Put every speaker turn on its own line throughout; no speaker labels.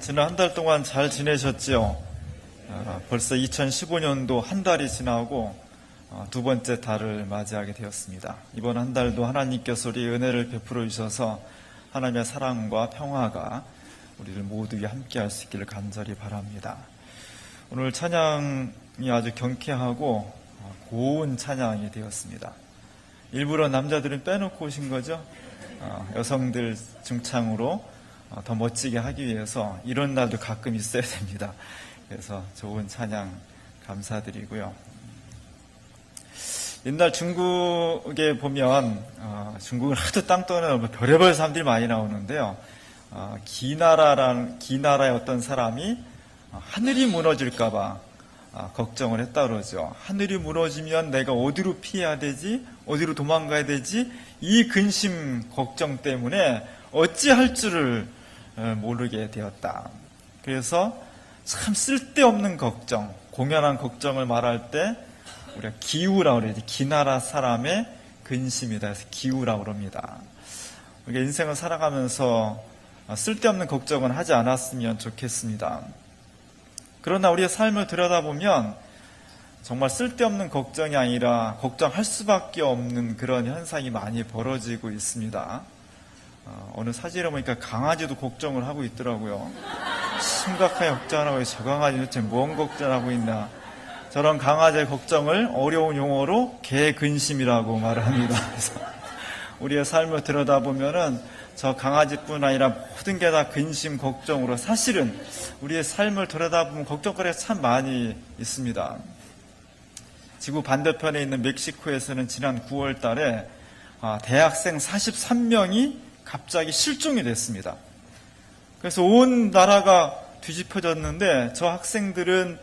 지난 한 달 동안 잘 지내셨지요? 벌써 2015년도 한 달이 지나고 두 번째 달을 맞이하게 되었습니다. 이번 한 달도 하나님께서 우리 은혜를 베풀어 주셔서 하나님의 사랑과 평화가 우리를 모두에 함께할 수 있기를 간절히 바랍니다. 오늘 찬양이 아주 경쾌하고 고운 찬양이 되었습니다. 일부러 남자들은 빼놓고 오신 거죠? 여성들 중창으로 더 멋지게 하기 위해서 이런 날도 가끔 있어야 됩니다. 그래서 좋은 찬양 감사드리고요. 옛날 중국에 보면 중국은 하도 땅 떠는 별의별 사람들이 많이 나오는데요. 기나라의 어떤 사람이 하늘이 무너질까봐 걱정을 했다 그러죠. 하늘이 무너지면 내가 어디로 피해야 되지? 어디로 도망가야 되지? 이 근심 걱정 때문에 어찌할 줄을 모르게 되었다. 그래서 참 쓸데없는 걱정, 공연한 걱정을 말할 때 우리가 기우라고 그러지. 기나라 사람의 근심이다 해서 기우라고 그럽니다. 우리가 인생을 살아가면서 쓸데없는 걱정은 하지 않았으면 좋겠습니다. 그러나 우리의 삶을 들여다보면 정말 쓸데없는 걱정이 아니라 걱정할 수밖에 없는 그런 현상이 많이 벌어지고 있습니다. 어느 사진을 보니까 강아지도 걱정을 하고 있더라고요. 심각하게 걱정하고 저 강아지 도대체 뭔 걱정하고 있나. 저런 강아지의 걱정을 어려운 용어로 개근심이라고 말을 합니다. 그래서 우리의 삶을 들여다보면은 저 강아지뿐 아니라 모든 게 다 근심, 걱정으로 사실은 우리의 삶을 들여다보면 걱정거리가 참 많이 있습니다. 지구 반대편에 있는 멕시코에서는 지난 9월 달에 대학생 43명이 갑자기 실종이 됐습니다. 그래서 온 나라가 뒤집혀졌는데 저 학생들은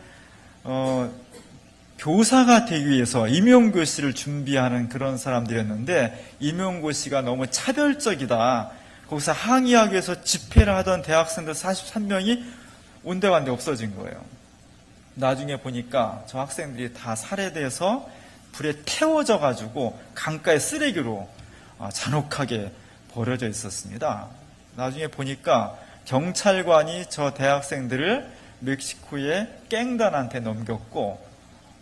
교사가 되기 위해서 임용고시를 준비하는 그런 사람들이었는데 임용고시가 너무 차별적이다. 거기서 항의하기 위해서 집회를 하던 대학생들 43명이 온데간데 없어진 거예요. 나중에 보니까 저 학생들이 다 살해돼서 불에 태워져 가지고 강가의 쓰레기로 잔혹하게 버려져 있었습니다. 나중에 보니까 경찰관이 저 대학생들을 멕시코의 갱단한테 넘겼고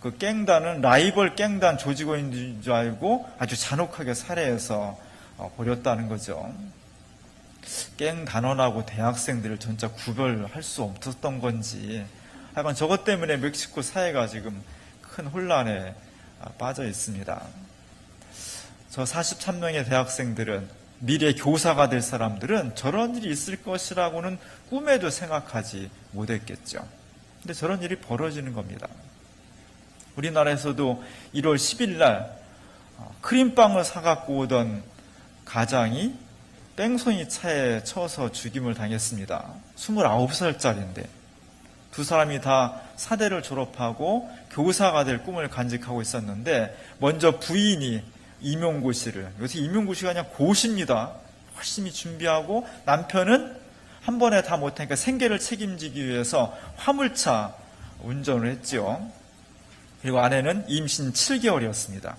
그 갱단은 라이벌 갱단 조직원인 줄 알고 아주 잔혹하게 살해해서 버렸다는 거죠. 갱단원하고 대학생들을 진짜 구별할 수 없었던 건지 하여간 저것 때문에 멕시코 사회가 지금 큰 혼란에 빠져 있습니다. 저 43명의 대학생들은 미래 교사가 될 사람들은 저런 일이 있을 것이라고는 꿈에도 생각하지 못했겠죠. 근데 저런 일이 벌어지는 겁니다. 우리나라에서도 1월 10일 날 크림빵을 사갖고 오던 가장이 뺑소니 차에 쳐서 죽임을 당했습니다. 29살짜리인데 두 사람이 다 사대를 졸업하고 교사가 될 꿈을 간직하고 있었는데 먼저 부인이 임용고시를, 요새 임용고시가 그냥 고시입니다. 열심히 준비하고 남편은 한 번에 다 못하니까 생계를 책임지기 위해서 화물차 운전을 했죠. 그리고 아내는 임신 7개월이었습니다.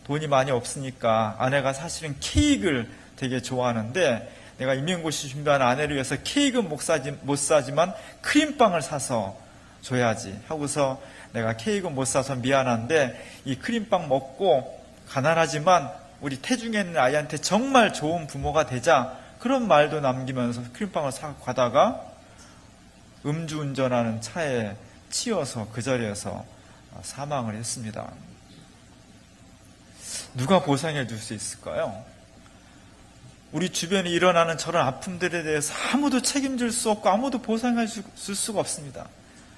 돈이 많이 없으니까 아내가 사실은 케이크를 되게 좋아하는데 내가 임용고시 준비하는 아내를 위해서 케이크는 못 사지만 크림빵을 사서 줘야지 하고서 내가 케이크는 못 사서 미안한데 이 크림빵 먹고 가난하지만 우리 태중에 있는 아이한테 정말 좋은 부모가 되자 그런 말도 남기면서 크림빵을 사고 가다가 음주운전하는 차에 치여서 그 자리에서 사망을 했습니다. 누가 보상해 줄 수 있을까요? 우리 주변에 일어나는 저런 아픔들에 대해서 아무도 책임질 수 없고 아무도 보상해 줄 수가 없습니다.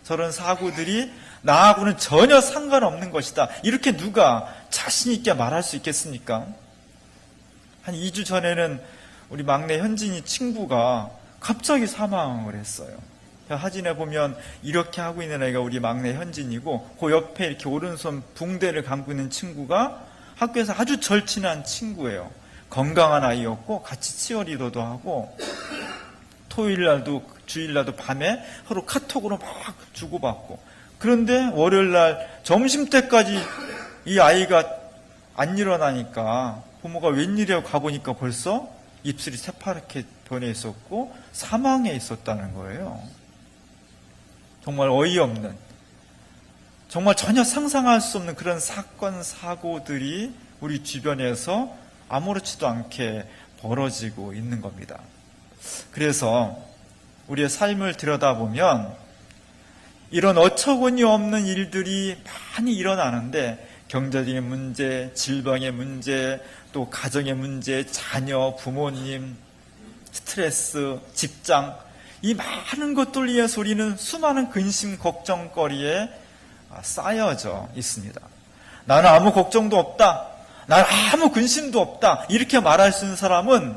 저런 사고들이 나하고는 전혀 상관없는 것이다. 이렇게 누가 자신 있게 말할 수 있겠습니까? 한 2주 전에는 우리 막내 현진이 친구가 갑자기 사망을 했어요. 사진에 보면 이렇게 하고 있는 애가 우리 막내 현진이고 그 옆에 이렇게 오른손 붕대를 감고 있는 친구가 학교에서 아주 절친한 친구예요. 건강한 아이였고 같이 치어리더도 하고 토요일날도 주일날도 밤에 서로 카톡으로 막 주고받고 그런데 월요일날 점심때까지 이 아이가 안 일어나니까 부모가 웬일이라고 가보니까 벌써 입술이 새파랗게 변에 있었고 사망에 있었다는 거예요. 정말 어이없는, 정말 전혀 상상할 수 없는 그런 사건, 사고들이 우리 주변에서 아무렇지도 않게 벌어지고 있는 겁니다. 그래서 우리의 삶을 들여다보면 이런 어처구니 없는 일들이 많이 일어나는데, 경제적인 문제, 질병의 문제, 또 가정의 문제, 자녀, 부모님, 스트레스, 직장, 이 많은 것들 위해서 우리는 수많은 근심, 걱정거리에 쌓여져 있습니다. 나는 아무 걱정도 없다, 나는 아무 근심도 없다, 이렇게 말할 수 있는 사람은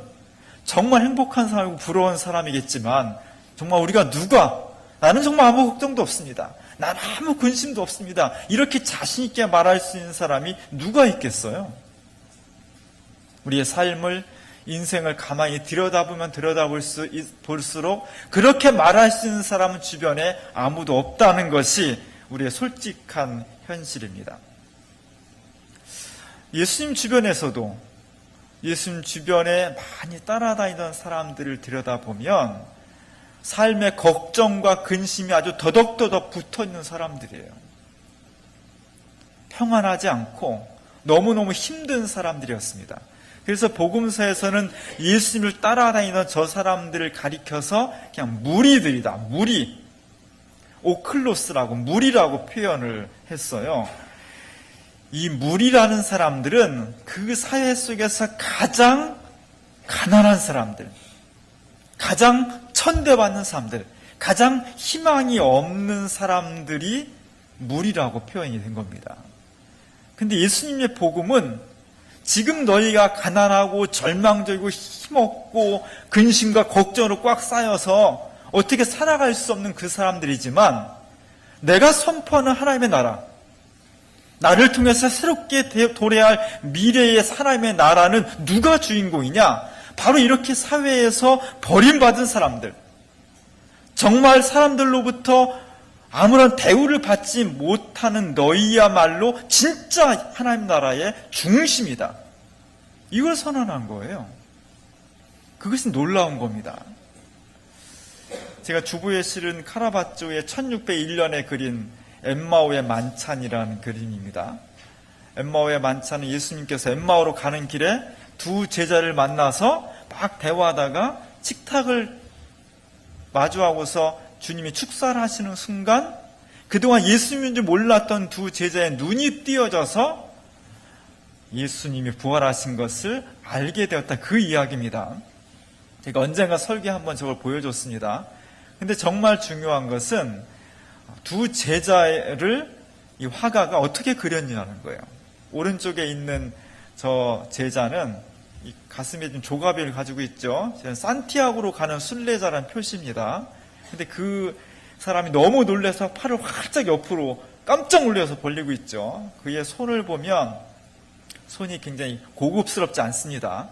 정말 행복한 사람이고 부러운 사람이겠지만, 정말 우리가 나는 정말 아무 걱정도 없습니다, 난 아무 근심도 없습니다, 이렇게 자신 있게 말할 수 있는 사람이 누가 있겠어요? 우리의 삶을, 인생을 가만히 들여다보면 볼수록 그렇게 말할 수 있는 사람은 주변에 아무도 없다는 것이 우리의 솔직한 현실입니다. 예수님 주변에서도, 예수님 주변에 많이 따라다니던 사람들을 들여다보면 삶의 걱정과 근심이 아주 더덕더덕 붙어있는 사람들이에요. 평안하지 않고 너무너무 힘든 사람들이었습니다. 그래서 복음서에서는 예수님을 따라다니던 저 사람들을 가리켜서 그냥 무리들이다, 무리, 오클로스라고, 무리라고 표현을 했어요. 이 무리라는 사람들은 그 사회 속에서 가장 가난한 사람들, 가장 천대받는 사람들, 가장 희망이 없는 사람들이 무리라고 표현이 된 겁니다. 근데 예수님의 복음은 지금 너희가 가난하고 절망적이고 힘없고 근심과 걱정으로 꽉 쌓여서 어떻게 살아갈 수 없는 그 사람들이지만, 내가 선포하는 하나님의 나라, 나를 통해서 새롭게 도래할 미래의 하나님의 나라는 누가 주인공이냐? 바로 이렇게 사회에서 버림받은 사람들, 정말 사람들로부터 아무런 대우를 받지 못하는 너희야말로 진짜 하나님 나라의 중심이다, 이걸 선언한 거예요. 그것이 놀라운 겁니다. 제가 주부에 실은 카라바조의 1601년에 그린 엠마오의 만찬이라는 그림입니다. 엠마오의 만찬은 예수님께서 엠마오로 가는 길에 두 제자를 만나서 막 대화하다가 식탁을 마주하고서 주님이 축사를 하시는 순간, 그동안 예수님인 줄 몰랐던 두 제자의 눈이 띄어져서 예수님이 부활하신 것을 알게 되었다, 그 이야기입니다. 제가 언젠가 설계 한번 저걸 보여줬습니다. 근데 정말 중요한 것은 두 제자를 이 화가가 어떻게 그렸냐는 거예요. 오른쪽에 있는 저 제자는 이 가슴에 좀 조가비를 가지고 있죠. 산티아고로 가는 순례자라는 표시입니다. 근데 그 사람이 너무 놀라서 팔을 활짝 옆으로 깜짝 놀라서 벌리고 있죠. 그의 손을 보면 손이 굉장히 고급스럽지 않습니다.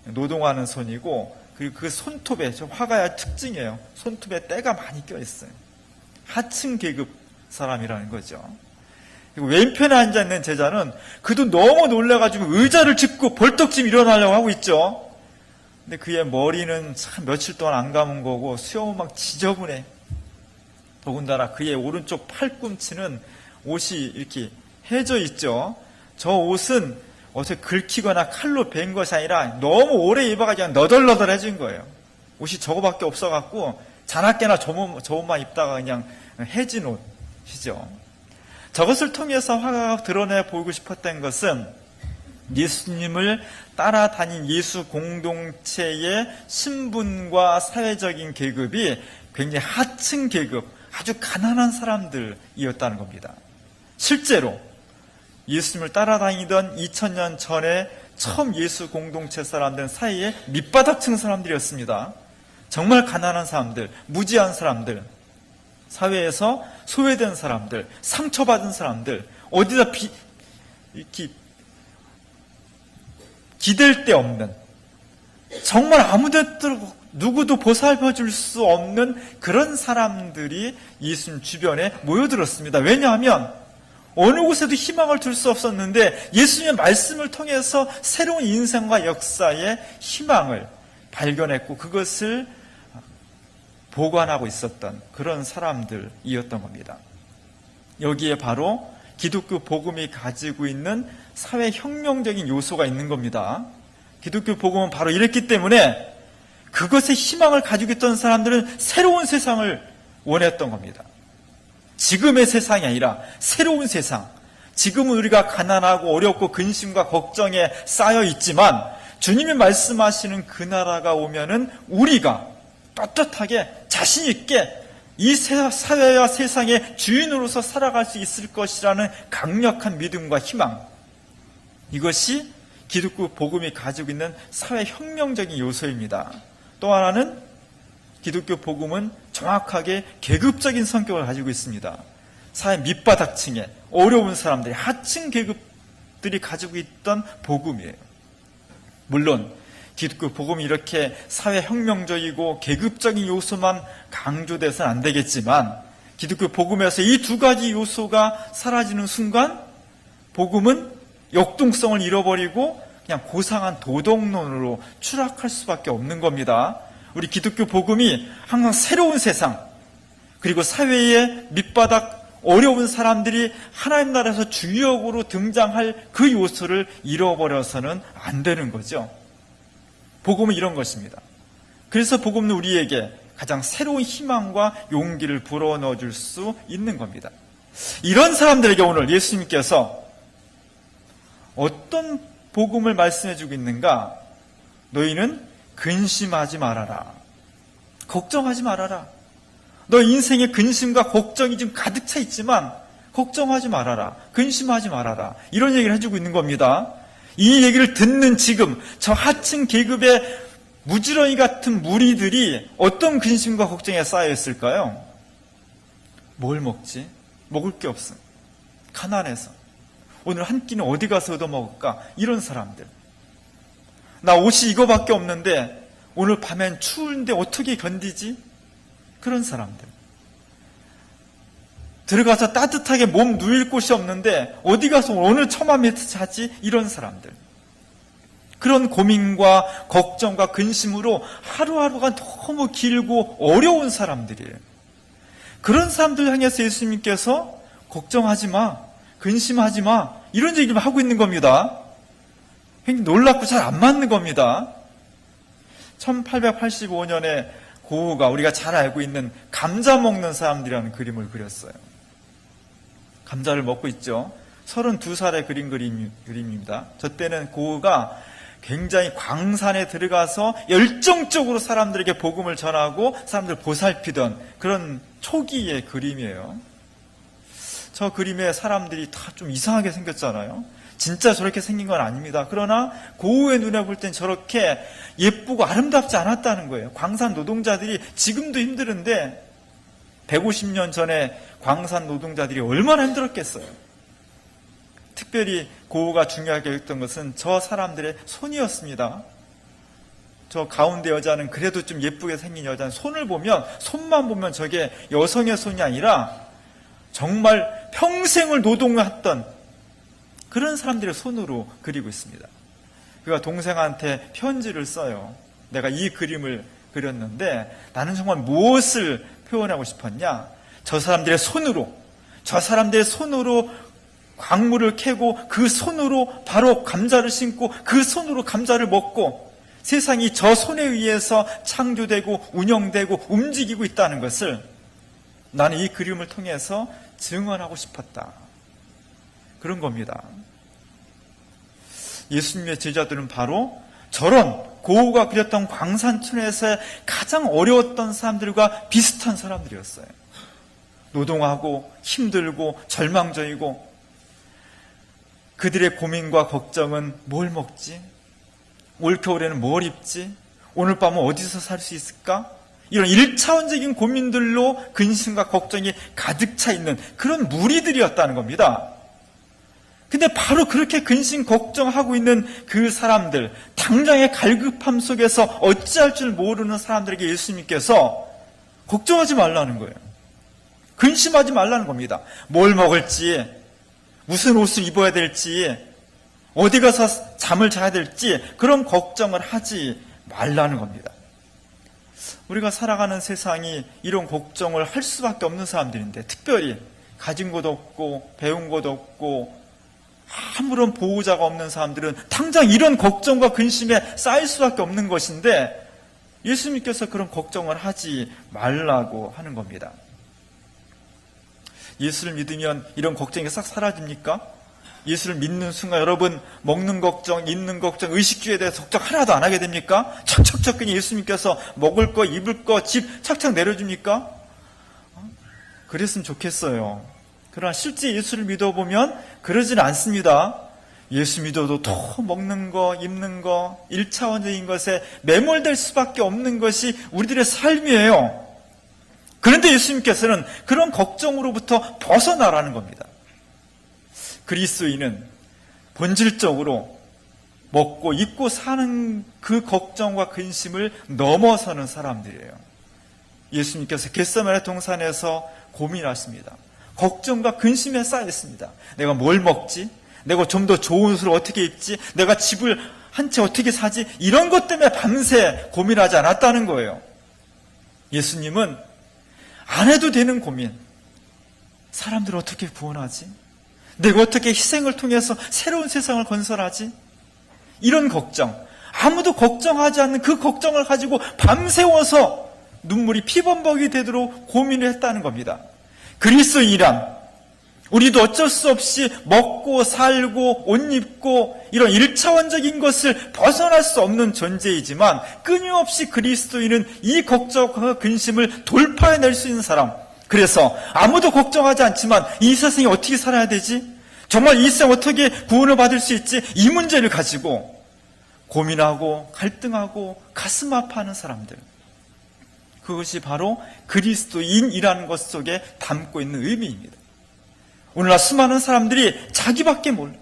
노동하는 손이고, 그리고 그 손톱에, 저 화가의 특징이에요. 손톱에 때가 많이 껴있어요. 하층 계급 사람이라는 거죠. 그리고 왼편에 앉아있는 제자는 그도 너무 놀라가지고 의자를 짚고 벌떡 일어나려고 하고 있죠. 근데 그의 머리는 참 며칠 동안 안 감은 거고 수염은 막 지저분해. 더군다나 그의 오른쪽 팔꿈치는 옷이 이렇게 해져 있죠. 저 옷은 어떻게 긁히거나 칼로 벤 것이 아니라 너무 오래 입어가지고 너덜너덜해진 거예요. 옷이 저거밖에 없어갖고 자나깨나 저 옷만 입다가 그냥 해진 옷이죠. 저것을 통해서 화가가 드러내 보이고 싶었던 것은 예수님을 따라다닌 예수 공동체의 신분과 사회적인 계급이 굉장히 하층 계급, 아주 가난한 사람들이었다는 겁니다. 실제로 예수님을 따라다니던 2000년 전에 처음 예수 공동체 사람들 사이에 밑바닥층 사람들이었습니다. 정말 가난한 사람들, 무지한 사람들, 사회에서 소외된 사람들, 상처받은 사람들, 어디다 이렇게 기댈 데 없는, 정말 아무데도 누구도 보살펴 줄 수 없는 그런 사람들이 예수님 주변에 모여들었습니다. 왜냐하면 어느 곳에도 희망을 둘 수 없었는데 예수님의 말씀을 통해서 새로운 인생과 역사의 희망을 발견했고 그것을 보관하고 있었던 그런 사람들이었던 겁니다. 여기에 바로 기독교 복음이 가지고 있는 사회혁명적인 요소가 있는 겁니다. 기독교 복음은 바로 이랬기 때문에 그것에 희망을 가지고 있던 사람들은 새로운 세상을 원했던 겁니다. 지금의 세상이 아니라 새로운 세상. 지금은 우리가 가난하고 어렵고 근심과 걱정에 쌓여 있지만 주님이 말씀하시는 그 나라가 오면은 우리가 떳떳하게 자신 있게 이 사회와 세상의 주인으로서 살아갈 수 있을 것이라는 강력한 믿음과 희망. 이것이 기독교 복음이 가지고 있는 사회혁명적인 요소입니다. 또 하나는 기독교 복음은 정확하게 계급적인 성격을 가지고 있습니다. 사회 밑바닥층에 어려운 사람들이 하층 계급들이 가지고 있던 복음이에요. 물론 기독교 복음이 이렇게 사회혁명적이고 계급적인 요소만 강조돼서는 안 되겠지만 기독교 복음에서 이 두 가지 요소가 사라지는 순간 복음은 역동성을 잃어버리고 그냥 고상한 도덕론으로 추락할 수밖에 없는 겁니다. 우리 기독교 복음이 항상 새로운 세상 그리고 사회의 밑바닥 어려운 사람들이 하나님 나라에서 주역으로 등장할 그 요소를 잃어버려서는 안 되는 거죠. 복음은 이런 것입니다. 그래서 복음은 우리에게 가장 새로운 희망과 용기를 불어넣어 줄 수 있는 겁니다. 이런 사람들에게 오늘 예수님께서 어떤 복음을 말씀해 주고 있는가? 너희는 근심하지 말아라. 걱정하지 말아라. 너 인생에 근심과 걱정이 좀 가득 차 있지만 걱정하지 말아라. 근심하지 말아라. 이런 얘기를 해주고 있는 겁니다. 이 얘기를 듣는 지금 저 하층 계급의 무지렁이 같은 무리들이 어떤 근심과 걱정에 쌓여 있을까요? 뭘 먹지? 먹을 게 없음. 가난해서. 오늘 한 끼는 어디 가서 얻어먹을까? 이런 사람들. 나 옷이 이거밖에 없는데 오늘 밤엔 추운데 어떻게 견디지? 그런 사람들. 들어가서 따뜻하게 몸 누일 곳이 없는데 어디 가서 오늘 처마 밑에 자지? 이런 사람들. 그런 고민과 걱정과 근심으로 하루하루가 너무 길고 어려운 사람들이에요. 그런 사람들 향해서 예수님께서 걱정하지 마, 근심하지 마 이런 얘기를 하고 있는 겁니다. 굉장히 놀랍고 잘 안 맞는 겁니다. 1885년에 고흐가 우리가 잘 알고 있는 감자 먹는 사람들이라는 그림을 그렸어요. 감자를 먹고 있죠. 32살에 그린 그림입니다. 저 때는 고흐가 굉장히 광산에 들어가서 열정적으로 사람들에게 복음을 전하고 사람들을 보살피던 그런 초기의 그림이에요. 저 그림에 사람들이 다 좀 이상하게 생겼잖아요. 진짜 저렇게 생긴 건 아닙니다. 그러나 고흐의 눈에 볼 땐 저렇게 예쁘고 아름답지 않았다는 거예요. 광산 노동자들이 지금도 힘드는데 150년 전에 광산 노동자들이 얼마나 힘들었겠어요. 특별히 고흐가 중요하게 여겼던 것은 저 사람들의 손이었습니다. 저 가운데 여자는 그래도 좀 예쁘게 생긴 여자는 손을 보면, 손만 보면 저게 여성의 손이 아니라 정말 평생을 노동했던 그런 사람들의 손으로 그리고 있습니다. 그가 동생한테 편지를 써요. 내가 이 그림을 그렸는데 나는 정말 무엇을 표현하고 싶었냐? 저 사람들의 손으로 광물을 캐고 그 손으로 바로 감자를 심고 그 손으로 감자를 먹고 세상이 저 손에 의해서 창조되고 운영되고 움직이고 있다는 것을 나는 이 그림을 통해서 증언하고 싶었다. 그런 겁니다. 예수님의 제자들은 바로 저런 고흐가 그렸던 광산촌에서 가장 어려웠던 사람들과 비슷한 사람들이었어요. 노동하고 힘들고 절망적이고 그들의 고민과 걱정은 뭘 먹지? 올겨울에는 뭘 입지? 오늘 밤은 어디서 살 수 있을까? 이런 1차원적인 고민들로 근심과 걱정이 가득 차 있는 그런 무리들이었다는 겁니다. 근데 바로 그렇게 근심 걱정하고 있는 그 사람들, 당장의 갈급함 속에서 어찌할 줄 모르는 사람들에게 예수님께서 걱정하지 말라는 거예요. 근심하지 말라는 겁니다. 뭘 먹을지, 무슨 옷을 입어야 될지, 어디 가서 잠을 자야 될지 그런 걱정을 하지 말라는 겁니다. 우리가 살아가는 세상이 이런 걱정을 할 수밖에 없는 사람들인데, 특별히 가진 것도 없고 배운 것도 없고 아무런 보호자가 없는 사람들은 당장 이런 걱정과 근심에 쌓일 수밖에 없는 것인데, 예수님께서 그런 걱정을 하지 말라고 하는 겁니다. 예수를 믿으면 이런 걱정이 싹 사라집니까? 예수를 믿는 순간 여러분 먹는 걱정, 입는 걱정, 의식주에 대해서 걱정 하나도 안 하게 됩니까? 척척척 그냥 예수님께서 먹을 거, 입을 거, 집 착착 내려줍니까? 그랬으면 좋겠어요. 그러나 실제 예수를 믿어보면 그러지는 않습니다. 예수 믿어도 더 먹는 거, 입는 거, 1차원적인 것에 매몰될 수밖에 없는 것이 우리들의 삶이에요. 그런데 예수님께서는 그런 걱정으로부터 벗어나라는 겁니다. 그리스도인은 본질적으로 먹고 입고 사는 그 걱정과 근심을 넘어서는 사람들이에요. 예수님께서 겟세마네 동산에서 고민하십니다. 걱정과 근심에 쌓였습니다. 내가 뭘 먹지? 내가 좀 더 좋은 옷을 어떻게 입지? 내가 집을 한 채 어떻게 사지? 이런 것 때문에 밤새 고민하지 않았다는 거예요. 예수님은 안 해도 되는 고민. 사람들을 어떻게 구원하지? 내가 어떻게 희생을 통해서 새로운 세상을 건설하지? 이런 걱정, 아무도 걱정하지 않는 그 걱정을 가지고 밤새워서 눈물이 피범벅이 되도록 고민을 했다는 겁니다. 그리스도인이란 우리도 어쩔 수 없이 먹고 살고 옷 입고 이런 1차원적인 것을 벗어날 수 없는 존재이지만, 끊임없이 그리스도인은 이 걱정과 근심을 돌파해낼 수 있는 사람. 그래서 아무도 걱정하지 않지만 이 세상에 어떻게 살아야 되지? 정말 이 세상 어떻게 구원을 받을 수 있지? 이 문제를 가지고 고민하고 갈등하고 가슴 아파하는 사람들. 그것이 바로 그리스도인이라는 것 속에 담고 있는 의미입니다. 오늘날 수많은 사람들이 자기밖에 몰라.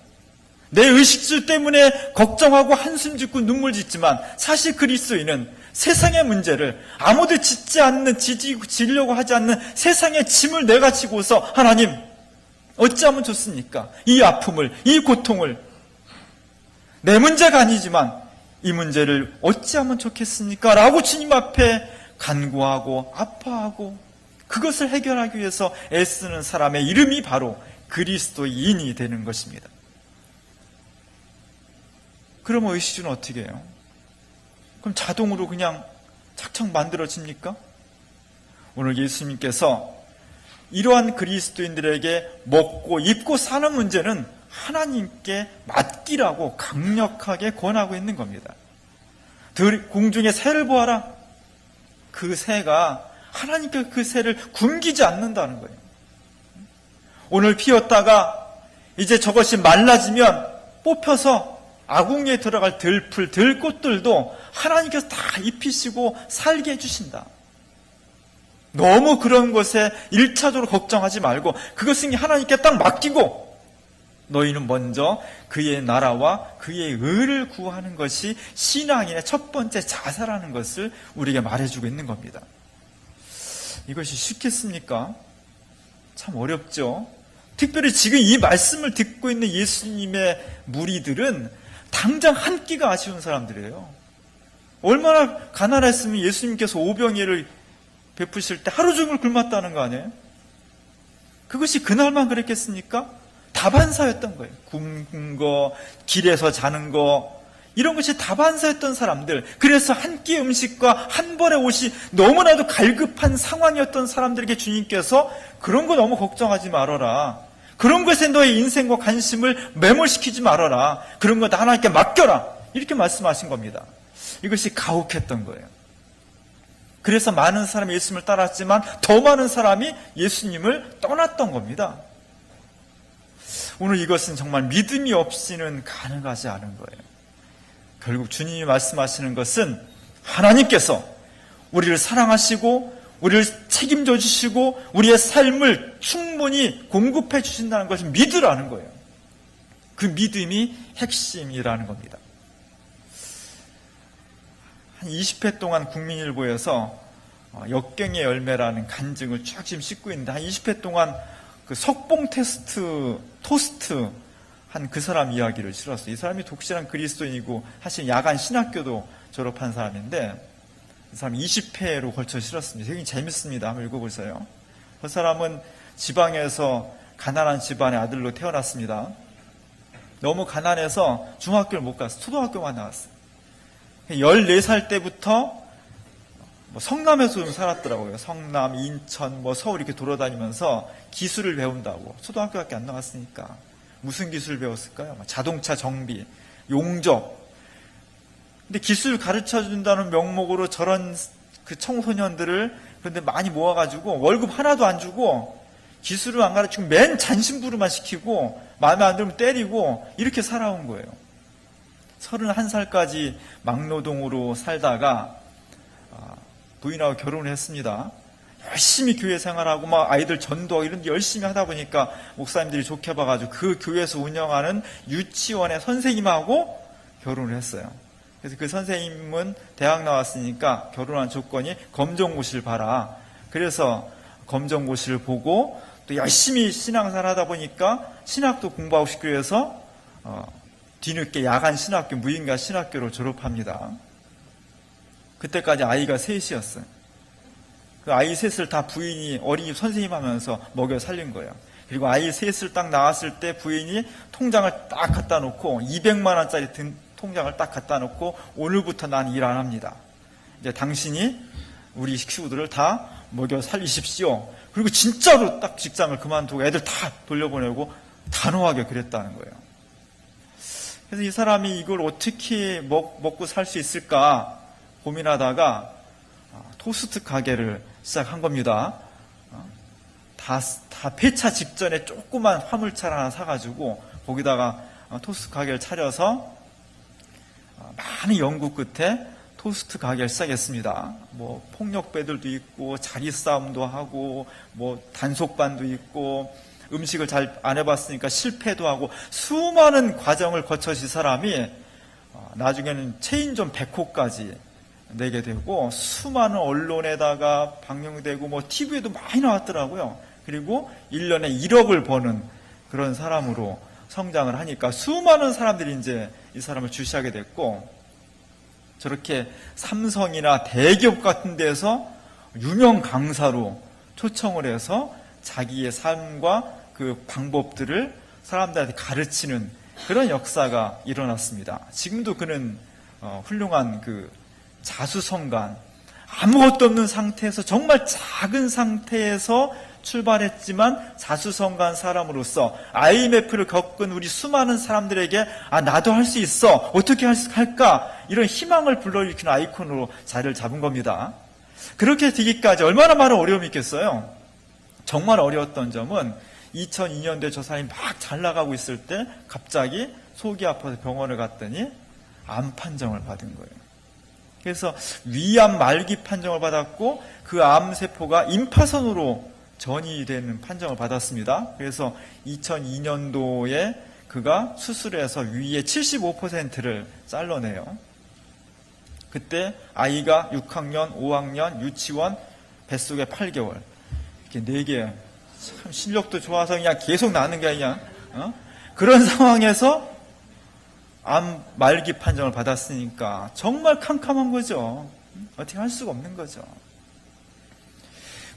내 의식주 때문에 걱정하고 한숨 짓고 눈물 짓지만, 사실 그리스도인은 세상의 문제를 아무도 짓지 않는, 지려고 하지 않는 세상의 짐을 내가 지고서, 하나님 어찌하면 좋습니까? 이 아픔을, 이 고통을, 내 문제가 아니지만 이 문제를 어찌하면 좋겠습니까? 라고 주님 앞에 간구하고 아파하고 그것을 해결하기 위해서 애쓰는 사람의 이름이 바로 그리스도인이 되는 것입니다. 그러면 의식주는 어떻게 해요? 그럼 자동으로 그냥 착착 만들어집니까? 오늘 예수님께서 이러한 그리스도인들에게 먹고 입고 사는 문제는 하나님께 맡기라고 강력하게 권하고 있는 겁니다. 공중의 새를 보아라. 그 새가 하나님께 그 새를 굶기지 않는다는 거예요. 오늘 피었다가 이제 저것이 말라지면 뽑혀서 아궁이에 들어갈 들풀, 들꽃들도 하나님께서 다 입히시고 살게 해주신다. 너무 그런 것에 1차적으로 걱정하지 말고 그것은 하나님께 딱 맡기고, 너희는 먼저 그의 나라와 그의 의를 구하는 것이 신앙인의 첫 번째 자세라는 것을 우리에게 말해주고 있는 겁니다. 이것이 쉽겠습니까? 참 어렵죠. 특별히 지금 이 말씀을 듣고 있는 예수님의 무리들은 당장 한 끼가 아쉬운 사람들이에요. 얼마나 가난했으면 예수님께서 오병이를 베푸실 때 하루 종일 굶었다는 거 아니에요? 그것이 그날만 그랬겠습니까? 다반사였던 거예요. 굶는 거, 길에서 자는 거, 이런 것이 다반사였던 사람들. 그래서 한 끼 음식과 한 벌의 옷이 너무나도 갈급한 상황이었던 사람들에게 주님께서 그런 거 너무 걱정하지 말아라. 그런 것에 너의 인생과 관심을 매몰시키지 말아라. 그런 거 다 하나님께 맡겨라. 이렇게 말씀하신 겁니다. 이것이 가혹했던 거예요. 그래서 많은 사람이 예수님을 따랐지만 더 많은 사람이 예수님을 떠났던 겁니다. 오늘 이것은 정말 믿음이 없이는 가능하지 않은 거예요. 결국 주님이 말씀하시는 것은 하나님께서 우리를 사랑하시고 우리를 책임져 주시고 우리의 삶을 충분히 공급해 주신다는 것을 믿으라는 거예요. 그 믿음이 핵심이라는 겁니다. 한 20회 동안 국민일보에서 역경의 열매라는 간증을 쭉 지금 싣고 있는데, 한 20회 동안 그 석봉 토스트 한 그 사람 이야기를 실었어요. 이 사람이 독실한 그리스도인이고 사실 야간 신학교도 졸업한 사람인데 그 사람 20회로 걸쳐 실었습니다. 되게 재밌습니다. 한번 읽어보세요. 그 사람은 지방에서 가난한 집안의 아들로 태어났습니다. 너무 가난해서 중학교를 못 갔어요. 초등학교만 나왔어요. 14살 때부터 성남에서 좀 살았더라고요. 성남, 인천, 서울 이렇게 돌아다니면서 기술을 배운다고. 초등학교밖에 안 나왔으니까. 무슨 기술을 배웠을까요? 자동차 정비, 용접. 근데 기술 가르쳐 준다는 명목으로 저런 그 청소년들을 그런데 많이 모아가지고 월급 하나도 안 주고 기술을 안 가르치고 맨 잔심부름만 시키고 마음에 안 들면 때리고 이렇게 살아온 거예요. 31살까지 막노동으로 살다가 부인하고 결혼을 했습니다. 열심히 교회 생활하고 막 아이들 전도하고 이런 데 열심히 하다 보니까 목사님들이 좋게 봐가지고 그 교회에서 운영하는 유치원의 선생님하고 결혼을 했어요. 그래서 그 선생님은 대학 나왔으니까 결혼한 조건이 검정고시를 봐라. 그래서 검정고시를 보고 또 열심히 신앙생활 하다 보니까 신학도 공부하고 싶고 해서 뒤늦게 야간 신학교, 무인가 신학교로 졸업합니다. 그때까지 아이가 셋이었어요. 그 아이 셋을 다 부인이 어린이집 선생님 하면서 먹여 살린 거예요. 그리고 아이 셋을 딱 낳았을 때 부인이 통장을 딱 갖다 놓고 200만 원짜리 통장을 딱 갖다 놓고 오늘부터 난 일 안 합니다. 이제 당신이 우리 식구들을 다 먹여 살리십시오. 그리고 진짜로 딱 직장을 그만두고 애들 다 돌려보내고 단호하게 그랬다는 거예요. 그래서 이 사람이 이걸 어떻게 먹고 살 수 있을까 고민하다가 토스트 가게를 시작한 겁니다. 다 폐차 직전에 조그만 화물차 하나 사가지고 거기다가 토스트 가게를 차려서 많은 연구 끝에 토스트 가게를 시작했습니다. 폭력배들도 있고 자리 싸움도 하고 단속반도 있고 음식을 잘 안 해봤으니까 실패도 하고 수많은 과정을 거쳐서 이 사람이 나중에는 체인점 100호까지 내게 되고 수많은 언론에다가 방영되고 TV에도 많이 나왔더라고요. 그리고 1년에 1억을 버는 그런 사람으로 성장을 하니까 수많은 사람들이 이제 이 사람을 주시하게 됐고 저렇게 삼성이나 대기업 같은 데서 유명 강사로 초청을 해서 자기의 삶과 그 방법들을 사람들한테 가르치는 그런 역사가 일어났습니다. 지금도 그는 훌륭한 그 자수성가, 아무것도 없는 상태에서 정말 작은 상태에서 출발했지만 자수성가한 사람으로서 IMF를 겪은 우리 수많은 사람들에게 나도 할 수 있어, 어떻게 할까, 이런 희망을 불러일으키는 아이콘으로 자리를 잡은 겁니다. 그렇게 되기까지 얼마나 많은 어려움이 있겠어요. 정말 어려웠던 점은 2002년도에 저 사람이 막 잘 나가고 있을 때 갑자기 속이 아파서 병원을 갔더니 암 판정을 받은 거예요. 그래서 위암 말기 판정을 받았고 그 암세포가 임파선으로 전이되는 판정을 받았습니다. 그래서 2002년도에 그가 수술해서 위의 75%를 잘라내요. 그때 아이가 6학년, 5학년, 유치원, 뱃속에 8개월 이렇게 4개, 참 실력도 좋아서 그냥 계속 나는 게 아니냐, 그런 상황에서 암 말기 판정을 받았으니까 정말 캄캄한 거죠. 어떻게 할 수가 없는 거죠.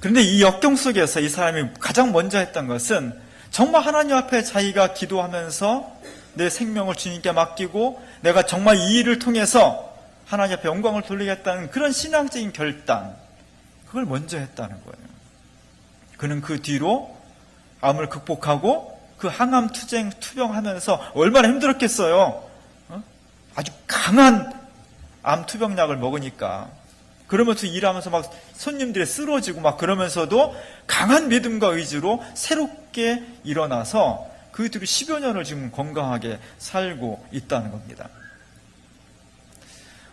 그런데 이 역경 속에서 이 사람이 가장 먼저 했던 것은 정말 하나님 앞에 자기가 기도하면서 내 생명을 주님께 맡기고 내가 정말 이 일을 통해서 하나님 앞에 영광을 돌리겠다는 그런 신앙적인 결단, 그걸 먼저 했다는 거예요. 그는 그 뒤로 암을 극복하고 그 항암 투병하면서 얼마나 힘들었겠어요. 아주 강한 암 투병약을 먹으니까. 그러면서 일하면서 막 손님들이 쓰러지고 막 그러면서도 강한 믿음과 의지로 새롭게 일어나서 그 뒤로 10여 년을 지금 건강하게 살고 있다는 겁니다.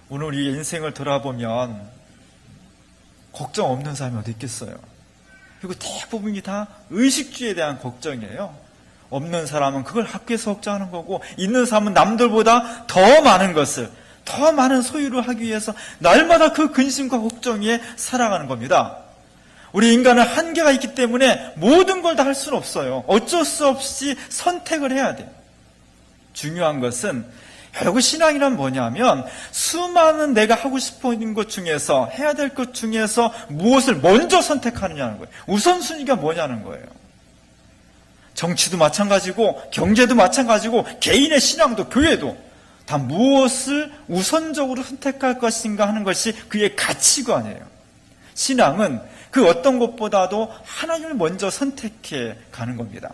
오늘 우리 인생을 돌아보면 걱정 없는 사람이 어디 있겠어요. 그리고 대부분이 다 의식주에 대한 걱정이에요. 없는 사람은 그걸 학교에서 걱정하는 거고 있는 사람은 남들보다 더 많은 것을, 더 많은 소유를 하기 위해서 날마다 그 근심과 걱정에 살아가는 겁니다. 우리 인간은 한계가 있기 때문에 모든 걸 다 할 수는 없어요. 어쩔 수 없이 선택을 해야 돼요. 중요한 것은 여러분, 신앙이란 뭐냐면 수많은 내가 하고 싶은 것 중에서, 해야 될 것 중에서 무엇을 먼저 선택하느냐는 거예요. 우선순위가 뭐냐는 거예요. 정치도 마찬가지고 경제도 마찬가지고 개인의 신앙도 교회도 다 무엇을 우선적으로 선택할 것인가 하는 것이 그의 가치관이에요. 신앙은 그 어떤 것보다도 하나님을 먼저 선택해 가는 겁니다.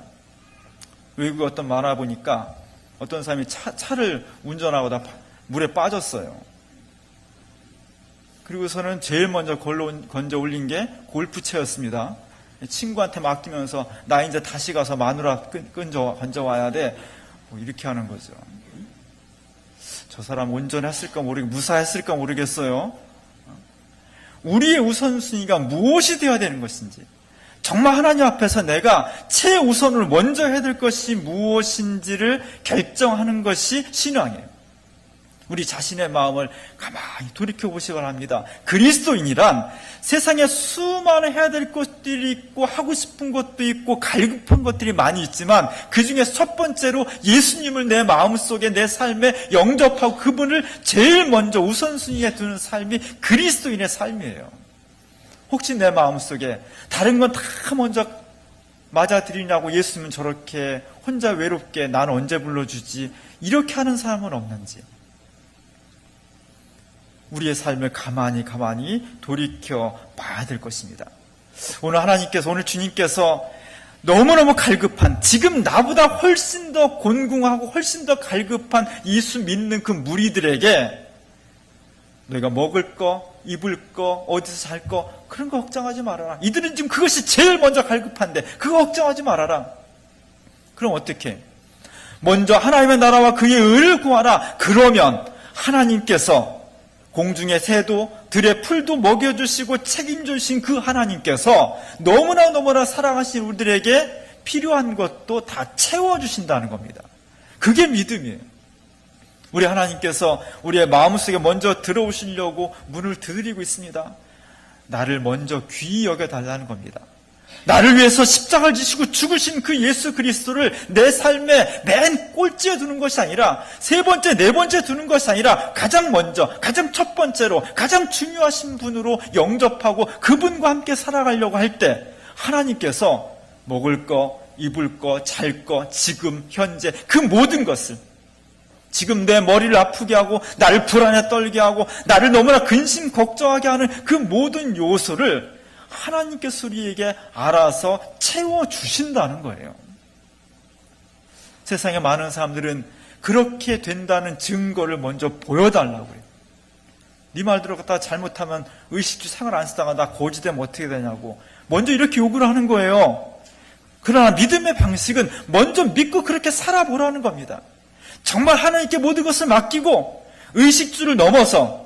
외국에 어떤 만화 보니까 어떤 사람이 차를 운전하고다 물에 빠졌어요. 그리고서는 제일 먼저 건져 올린 게 골프채였습니다. 친구한테 맡기면서 나 이제 다시 가서 마누라 건져와야 돼. 뭐 이렇게 하는 거죠. 저 사람 운전했을까 무사했을까 모르겠어요. 우리의 우선순위가 무엇이 되어야 되는 것인지, 정말 하나님 앞에서 내가 최우선으로 먼저 해야 될 것이 무엇인지를 결정하는 것이 신앙이에요. 우리 자신의 마음을 가만히 돌이켜보시기 바랍니다. 그리스도인이란 세상에 수많은 해야 될 것들이 있고 하고 싶은 것도 있고 갈급한 것들이 많이 있지만 그 중에 첫 번째로 예수님을 내 마음속에 내 삶에 영접하고 그분을 제일 먼저 우선순위에 두는 삶이 그리스도인의 삶이에요. 혹시 내 마음속에 다른 건 다 먼저 맞아들이냐고, 예수님은 저렇게 혼자 외롭게 난 언제 불러주지, 이렇게 하는 사람은 없는지 우리의 삶을 가만히 돌이켜 봐야 될 것입니다. 오늘 주님께서 너무너무 갈급한, 지금 나보다 훨씬 더 곤궁하고 훨씬 더 갈급한 예수 믿는 그 무리들에게 너희가 먹을 거, 입을 거, 어디서 잘 거, 그런 거 걱정하지 말아라. 이들은 지금 그것이 제일 먼저 갈급한데 그거 걱정하지 말아라. 그럼 어떻게? 먼저 하나님의 나라와 그의 의를 구하라. 그러면 하나님께서 공중의 새도 들의 풀도 먹여주시고 책임주신 그 하나님께서 너무나 사랑하신 우리들에게 필요한 것도 다 채워주신다는 겁니다. 그게 믿음이에요. 우리 하나님께서 우리의 마음속에 먼저 들어오시려고 문을 두드리고 있습니다. 나를 먼저 귀히 여겨달라는 겁니다. 나를 위해서 십자가를 지시고 죽으신 그 예수 그리스도를 내 삶의 맨 꼴찌에 두는 것이 아니라 세 번째, 네 번째 두는 것이 아니라 가장 먼저, 가장 첫 번째로, 가장 중요하신 분으로 영접하고 그분과 함께 살아가려고 할 때 하나님께서 먹을 거, 입을 거, 잘 거, 지금, 현재 그 모든 것을, 지금 내 머리를 아프게 하고 나를 불안에 떨게 하고 나를 너무나 근심 걱정하게 하는 그 모든 요소를 하나님께서 우리에게 알아서 채워주신다는 거예요. 세상에 많은 사람들은 그렇게 된다는 증거를 먼저 보여달라고 해요. 네 말대로 갖다가 잘못하면 의식주 상을 안 쓰다가 나 거지되면 어떻게 되냐고 먼저 이렇게 요구를 하는 거예요. 그러나 믿음의 방식은 먼저 믿고 그렇게 살아보라는 겁니다. 정말 하나님께 모든 것을 맡기고 의식주를 넘어서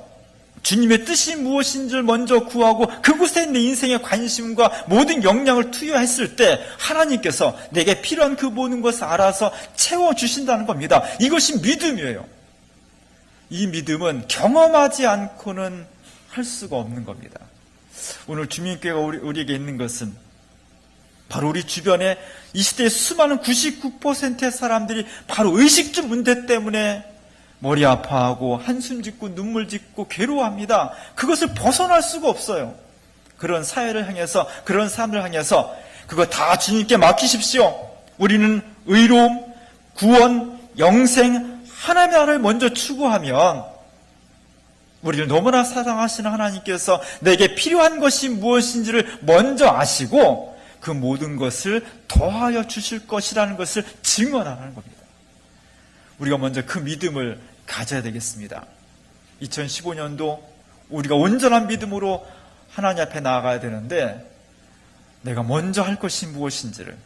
주님의 뜻이 무엇인지를 먼저 구하고 그곳에 내 인생의 관심과 모든 역량을 투여했을 때 하나님께서 내게 필요한 그 모든 것을 알아서 채워주신다는 겁니다. 이것이 믿음이에요. 이 믿음은 경험하지 않고는 할 수가 없는 겁니다. 오늘 주민교회가 우리에게 있는 것은 바로 우리 주변에 이 시대의 수많은 99%의 사람들이 바로 의식주 문제 때문에 머리 아파하고 한숨 짓고 눈물 짓고 괴로워합니다. 그것을 벗어날 수가 없어요. 그런 사회를 향해서, 그런 사람들 향해서 그거 다 주님께 맡기십시오. 우리는 의로움, 구원, 영생, 하나님의 나라를 먼저 추구하면 우리를 너무나 사랑하시는 하나님께서 내게 필요한 것이 무엇인지를 먼저 아시고 그 모든 것을 더하여 주실 것이라는 것을 증언하는 겁니다. 우리가 먼저 그 믿음을 가져야 되겠습니다. 2015년도 우리가 온전한 믿음으로 하나님 앞에 나아가야 되는데 내가 먼저 할 것이 무엇인지를,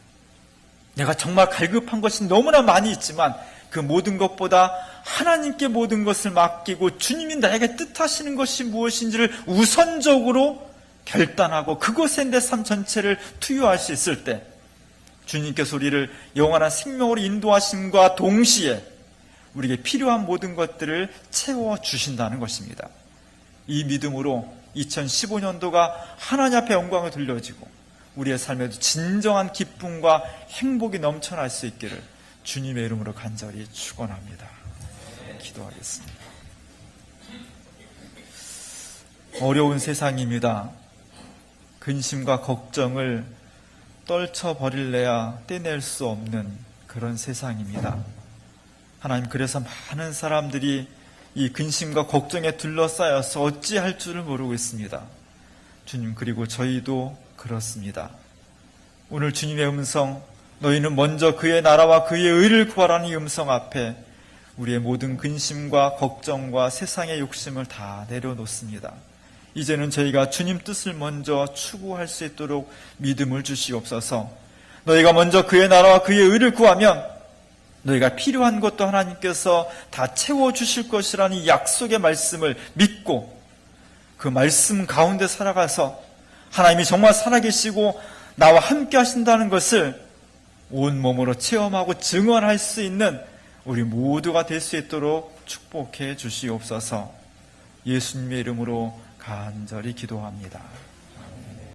내가 정말 갈급한 것이 너무나 많이 있지만 그 모든 것보다 하나님께 모든 것을 맡기고 주님이 나에게 뜻하시는 것이 무엇인지를 우선적으로 결단하고 그것에 내 삶 전체를 투여할 수 있을 때 주님께서 우리를 영원한 생명으로 인도하심과 동시에 우리에게 필요한 모든 것들을 채워주신다는 것입니다. 이 믿음으로 2015년도가 하나님 앞에 영광을 돌려지고 우리의 삶에도 진정한 기쁨과 행복이 넘쳐날 수 있기를 주님의 이름으로 간절히 축원합니다. 기도하겠습니다. 어려운 세상입니다. 근심과 걱정을 떨쳐버릴래야 떼낼 수 없는 그런 세상입니다. 하나님, 그래서 많은 사람들이 이 근심과 걱정에 둘러싸여서 어찌할 줄을 모르고 있습니다. 주님, 그리고 저희도 그렇습니다. 오늘 주님의 음성, 너희는 먼저 그의 나라와 그의 의를 구하라는 이 음성 앞에 우리의 모든 근심과 걱정과 세상의 욕심을 다 내려놓습니다. 이제는 저희가 주님 뜻을 먼저 추구할 수 있도록 믿음을 주시옵소서. 너희가 먼저 그의 나라와 그의 의를 구하면 너희가 필요한 것도 하나님께서 다 채워주실 것이라는 이 약속의 말씀을 믿고 그 말씀 가운데 살아가서 하나님이 정말 살아계시고 나와 함께 하신다는 것을 온몸으로 체험하고 증언할 수 있는 우리 모두가 될 수 있도록 축복해 주시옵소서. 예수님의 이름으로 간절히 기도합니다.